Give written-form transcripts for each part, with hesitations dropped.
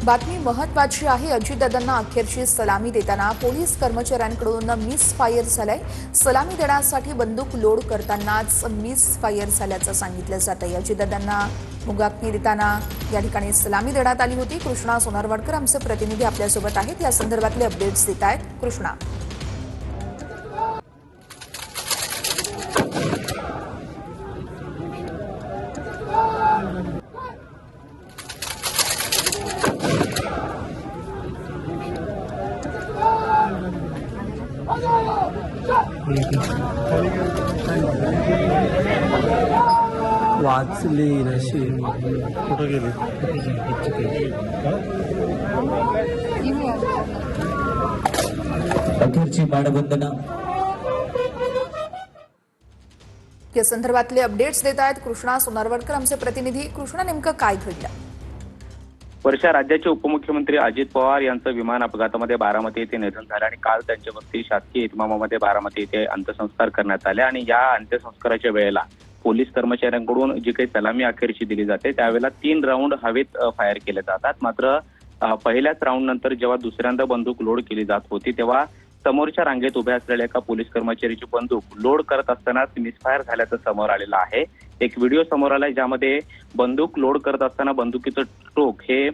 बातमी महत्त्वाची आहे। अजितदादांना अखेरची सलामी देताना पोलीस कर्मचाऱ्यांकडून मिस फायर झालाय। सलामी देण्यासाठी बंदूक लोड करतानाच मिस फायर झाल्याचं सांगितलं जातंय। अजितदादांना मुखाग्नी देताना या ठिकाणी सलामी देण्यात आली होती। कृष्णा सोनारवाडकर आमचे प्रतिनिधी आपल्यासोबत आहेत, या संदर्भातले अपडेट्स देत आहेत। कृष्णा, वाचली नशीब कुठं गेली? अखेरची मानवंदना या संदर्भातले अपडेट्स देत आहेत कृष्णा सोनारवाडकर आमचे प्रतिनिधी। कृष्णा, नेमकं काय घडलं? वर्षा, राज्याचे उपमुख्यमंत्री अजित पवार यांचं विमान अपघातामध्ये बारामती येथे निधन झालं आणि काल त्यांच्यावरती शासकीय इतमामामध्ये बारामती येथे अंत्यसंस्कार करण्यात आले। आणि या अंत्यसंस्काराच्या वेळेला पोलीस कर्मचाऱ्यांकडून जी काही सलामी अखेरची दिली जाते त्यावेळेला 3 राऊंड हवेत फायर केले जातात। मात्र पहिल्याच राऊंड नंतर जेव्हा दुसऱ्यांदा बंदूक लोड केली जात होती तेव्हा समोरच्या रांगेत उभ्या असलेल्या एका पोलीस कर्मचाऱ्याची बंदूक लोड करत असतानाच मिसफायर झाल्याचं समोर आलेलं आहे। एक व्हिडिओ समोर आलाय ज्यामध्ये बंदूक लोड करत असताना बंदुकीचं टोक हे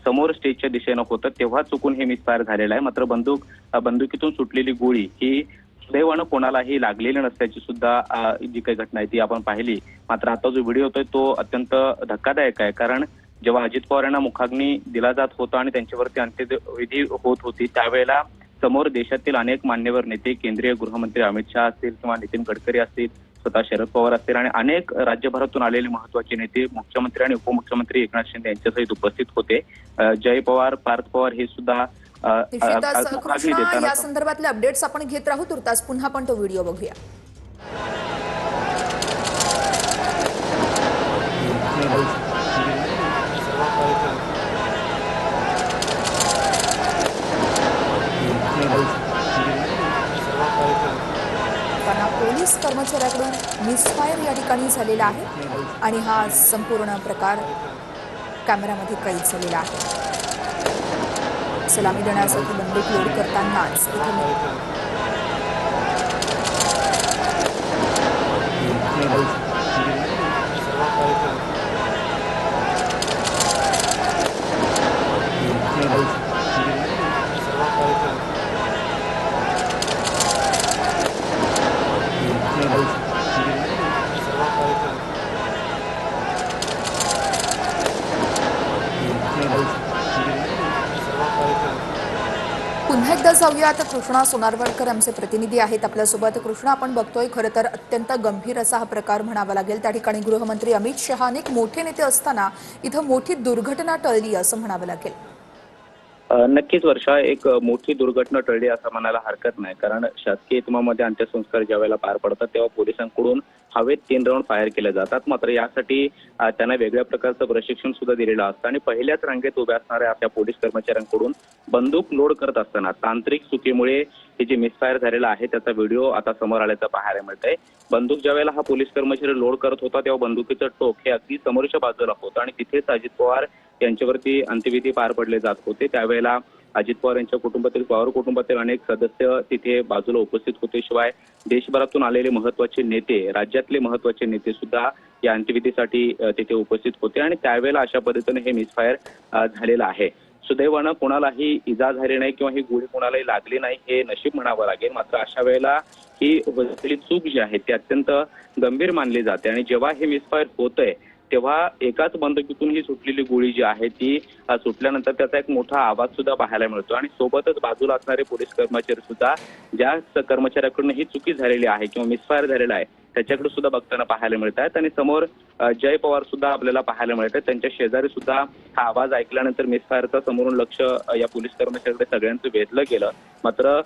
समोर स्टेजच्या दिशेनं होतं तेव्हा चुकून हे मिसफायर झालेलं आहे। मात्र बंदुकीतून सुटलेली गोळी ही सुदैवानं कोणालाही लागलेली नसल्याची सुद्धा जी काही घटना आहे ती आपण पाहिली। मात्र आता जो व्हिडिओ होतोय तो अत्यंत धक्कादायक आहे, कारण जेव्हा अजित पवार यांना मुखाग्नी दिला जात होता आणि त्यांच्यावरती अंत्यविधी होत होती त्यावेळेला समोर देशातील अनेक मान्यवर नेते, केंद्रीय गृहमंत्री अमित शहा असतील किंवा नितीन गडकरी असतील, स्वतः शरद पवार असतील आणि अनेक राज्यभरातून आलेले महत्वाचे नेते, मुख्यमंत्री आणि उपमुख्यमंत्री एकनाथ शिंदे यांच्यासहित उपस्थित होते। जय पवार, पार्थ पवार हे सुद्धा कृष्णा, या संदर्भातले अपडेट्स आपण घेत राहू। तुर्तास पुन्हा पण तो व्हिडिओ बघूया। पोलीस कर्मचाऱ्याकडून मिसफायर या ठिकाणी झालेला आहे आणि हा संपूर्ण प्रकार कॅमेरामध्ये कैद झालेला आहे। सलामी देण्यासाठी बंदूक लोड करतानाच पुन्हा एकदा जाऊया। आता कृष्णा सोनारवाडकर आमचे प्रतिनिधी आहेत आपल्यासोबत। कृष्णा, आपण बघतोय खरं तर अत्यंत गंभीर असा हा प्रकार म्हणावा लागेल। त्या ठिकाणी गृहमंत्री अमित शहा अनेक मोठे नेते असताना इथं मोठी दुर्घटना टळली असं म्हणावं लागेल। नक्कीच वर्षा, एक मोठी दुर्घटना टळली असं म्हणायला हरकत नाही, कारण शासकीय इतमामामध्ये अंत्यसंस्कार ज्या वेळेला पार पडतात तेव्हा पोलिसांकडून हवेत 3 राऊंड फायर केले जातात। मात्र यासाठी त्यांना वेगळ्या प्रकारचं प्रशिक्षण सुद्धा दिलेलं असतं आणि पहिल्याच रांगेत उभ्या असणाऱ्या आपल्या पोलीस कर्मचाऱ्यांकडून बंदूक लोड करत असताना तांत्रिक चुकीमुळे हे जे मिसफायर झालेलं आहे त्याचा व्हिडिओ आता समोर आल्याचं पाहायला मिळतंय। बंदूक ज्या वेळेला हा पोलीस कर्मचारी लोड करत होता तेव्हा बंदुकीचं टोक हे अगदी समोरच्या बाजूला होतं आणि तिथेच अजित पवार यांच्यावरती अंत्यविधी पार पडले जात होते। त्यावेळेला अजित पवार यांच्या पवार कुटुंबातील अनेक सदस्य तिथे बाजूला उपस्थित होते। शिवाय देशभरातून आलेले महत्वाचे नेते, राज्यातले महत्वाचे नेते सुद्धा या अंत्यविधीसाठी तिथे उपस्थित होते आणि त्यावेळेला अशा पद्धतीने हे मिसफायर झालेलं आहे। सुदैवानं कोणालाही इजा झाली नाही किंवा ही गोळी कोणालाही लागली नाही हे नशीब म्हणावं लागेल। मात्र अशा वेळेला ही होतलेली चूक जी आहे ती अत्यंत गंभीर मानली जाते आणि जेव्हा हे मिसफायर होतंय तेव्हा एकाच बंदुकीतून ही सुटलेली गोळी जी आहे ती सुटल्यानंतर त्याचा एक मोठा आवाज सुद्धा पाहायला मिळतो आणि सोबतच बाजूला असणारे पोलीस कर्मचारी सुद्धा ज्या कर्मचाऱ्याकडून ही चुकी झालेली आहे किंवा मिसफायर झालेला आहे त्याच्याकडे सुद्धा बघताना पाहायला मिळत आहेत आणि समोर जय पवार सुद्धा आपल्याला पाहायला मिळत आहेत। त्यांच्या शेजारी सुद्धा हा आवाज ऐकल्यानंतर मिसफायरचा समोरून लक्ष या पोलीस कर्मचाऱ्याकडे सगळ्यांचं वेधलं गेलं। मात्र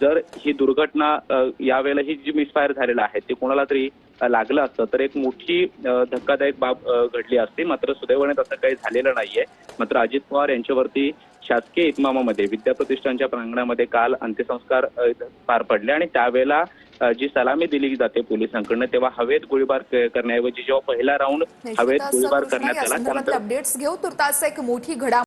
जर ही दुर्घटना यावेळेला ही जी मिसफायर झालेला आहे ते कोणाला तरी लागलं असतं तर एक मोठी धक्कादायक बाब घडली असती। मात्र सुदैवाने तसं काही झालेलं नाहीये। मात्र अजित पवार यांच्यावरती शासकीय इतमामामध्ये विद्याप्रतिष्ठानच्या प्रांगणामध्ये काल अंत्यसंस्कार पार पडले आणि त्यावेळेला जी सलामी दिली जाते पोलिसांकडून तेव्हा हवेत गोळीबार करण्याऐवजी जेव्हा पहिला राऊंड हवेत गोळीबार करण्यात आला त्यानंतर अपडेट्स घेऊ तुर्तास एक मोठी घडामोड